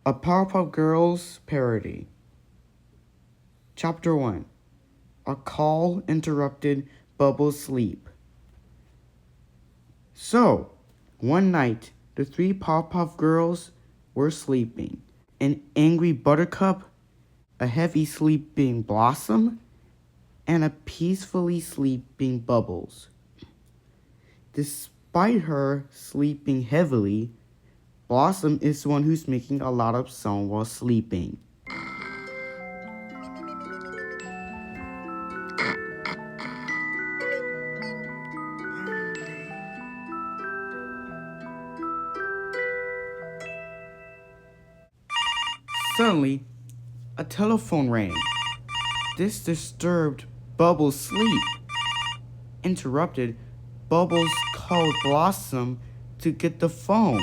A Powerpuff Girls parody. Chapter 1. A call interrupted Bubbles' sleep. So, one night, the three Powerpuff Girls were sleeping. An angry Buttercup, a heavy sleeping Blossom, and a peacefully sleeping Bubbles. Despite her sleeping heavily, Blossom is the one who's making a lot of sound while sleeping. Suddenly, a telephone rang. This disturbed Bubbles' sleep. Interrupted, Bubbles called Blossom to get the phone.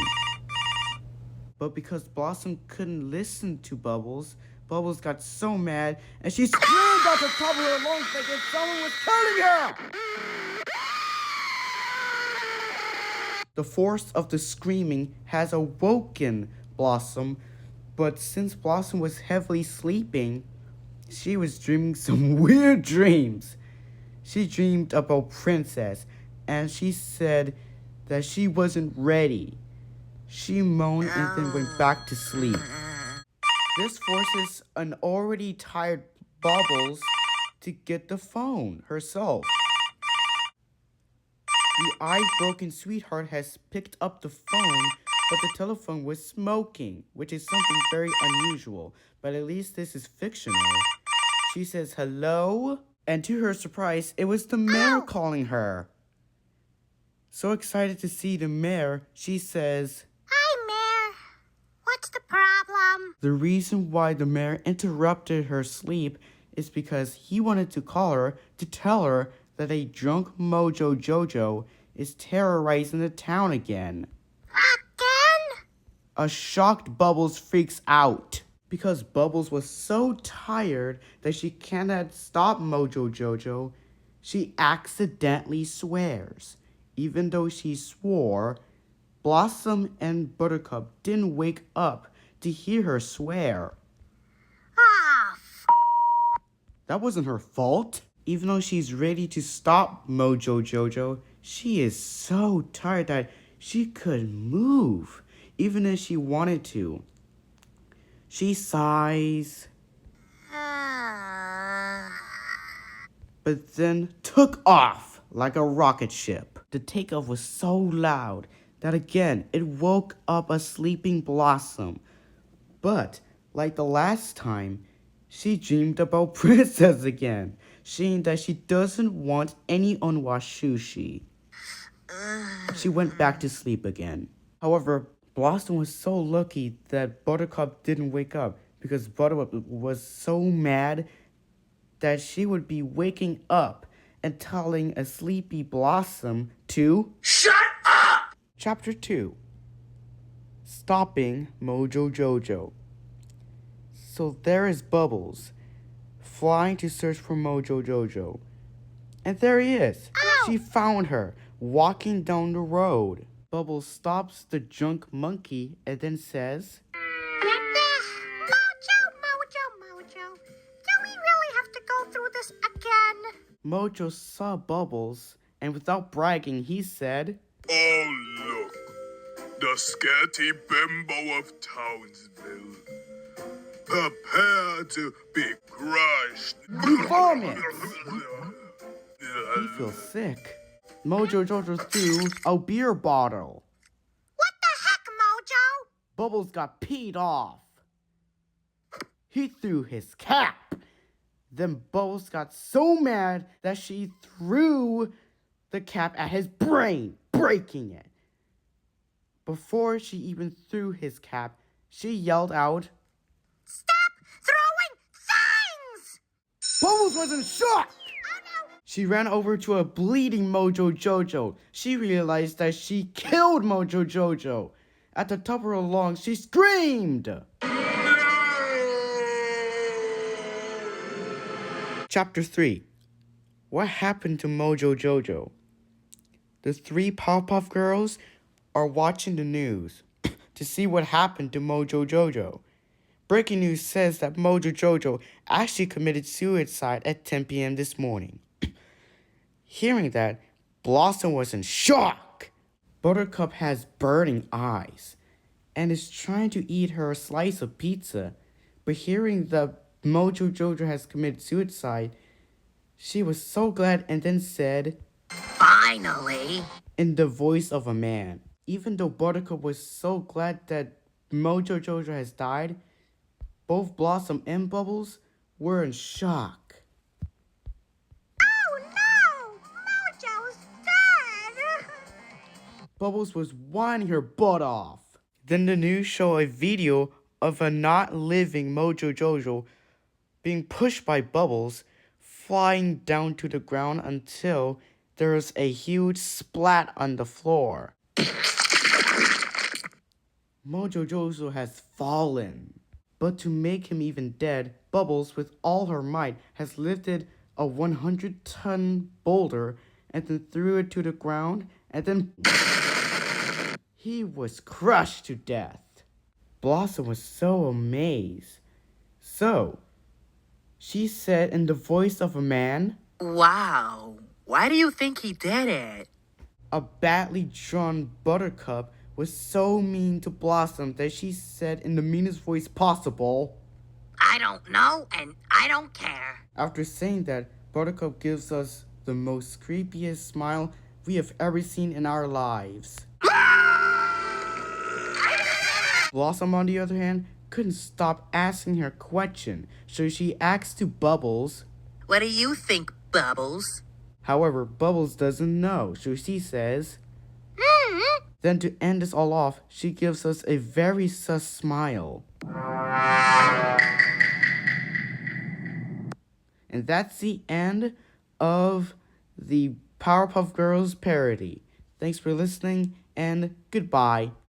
But because Blossom couldn't listen to Bubbles, Bubbles got so mad and she screamed out the top of her lungs like if someone was killing her! The force of the screaming has awoken Blossom, but since Blossom was heavily sleeping, she was dreaming some weird dreams. She dreamed about Princess, and she said that she wasn't ready. She moaned and then went back to sleep. This forces an already tired Bubbles to get the phone herself. The eye-broken sweetheart has picked up the phone, but the telephone was smoking, which is something very unusual, but at least this is fictional. She says hello, and to her surprise, it was the mayor calling her. So excited to see the mayor, she says, "Hi, Mayor. What's the problem?" The reason why the mayor interrupted her sleep is because he wanted to call her to tell her that a drunk Mojo Jojo is terrorizing the town again. Again? A shocked Bubbles freaks out because Bubbles was so tired that she cannot stop Mojo Jojo. She accidentally swears. Even though she swore, Blossom and Buttercup didn't wake up to hear her swear. Ah, That wasn't her fault. Even though she's ready to stop Mojo Jojo, she is so tired that she couldn't move, even if she wanted to. She sighs, but then took off like a rocket ship. The takeoff was so loud that again it woke up a sleeping Blossom. But, like the last time, she dreamed about Princess again, saying that she doesn't want any unwashed sushi. She went back to sleep again. However, Blossom was so lucky that Buttercup didn't wake up because Buttercup was so mad that she would be waking up and telling a sleepy Blossom to Shut up! Chapter 2. Stopping Mojo Jojo. So there is Bubbles, flying to search for Mojo Jojo. And there he is. Ow! She found her, walking down the road. Bubbles stops the drunk monkey and then says, Mojo. Do we really have to go through this again? Mojo saw Bubbles, and without bragging, he said, Oh, look. The sketty bimbo of Townsville. Prepare to be crushed. He vomits. He feels sick. Mojo Jojo threw a beer bottle. What the heck, Mojo? Bubbles got peed off. He threw his cap. Then Bubbles got so mad that she threw the cap at his brain, breaking it. Before she even threw his cap, she yelled out, Stop throwing things! Bubbles was in shock! Oh, no. She ran over to a bleeding Mojo Jojo. She realized that she killed Mojo Jojo. At the top of her lungs, she screamed. Chapter 3. What happened to Mojo Jojo? The three Powerpuff Girls are watching the news to see what happened to Mojo Jojo. Breaking news says that Mojo Jojo actually committed suicide at 10 p.m. this morning. Hearing that, Blossom was in shock. Buttercup has burning eyes and is trying to eat her slice of pizza, but hearing that Mojo Jojo has committed suicide, she was so glad and then said, Finally. in the voice of a man. Even though Buttercup was so glad that Mojo Jojo has died, both Blossom and Bubbles were in shock. Oh no! Mojo's dead! Bubbles was whining her butt off. Then the news showed a video of a not living Mojo Jojo being pushed by Bubbles, flying down to the ground until there was a huge splat on the floor. Mojo Jojo has fallen. But to make him even dead, Bubbles, with all her might, has lifted a 100-ton boulder and then threw it to the ground, and then he was crushed to death. Blossom was so amazed. So, she said in the voice of a man, Wow, why do you think he did it? a badly drawn Buttercup was so mean to Blossom that she said in the meanest voice possible. I don't know, and I don't care. After saying that, Buttercup gives us the most creepiest smile we have ever seen in our lives. Blossom, on the other hand, couldn't stop asking her question, so she asked to Bubbles. What do you think, Bubbles? However, Bubbles doesn't know, so she says. Hmm? Then to end this all off, she gives us a very sus smile. And that's the end of the Powerpuff Girls parody. Thanks for listening, and goodbye.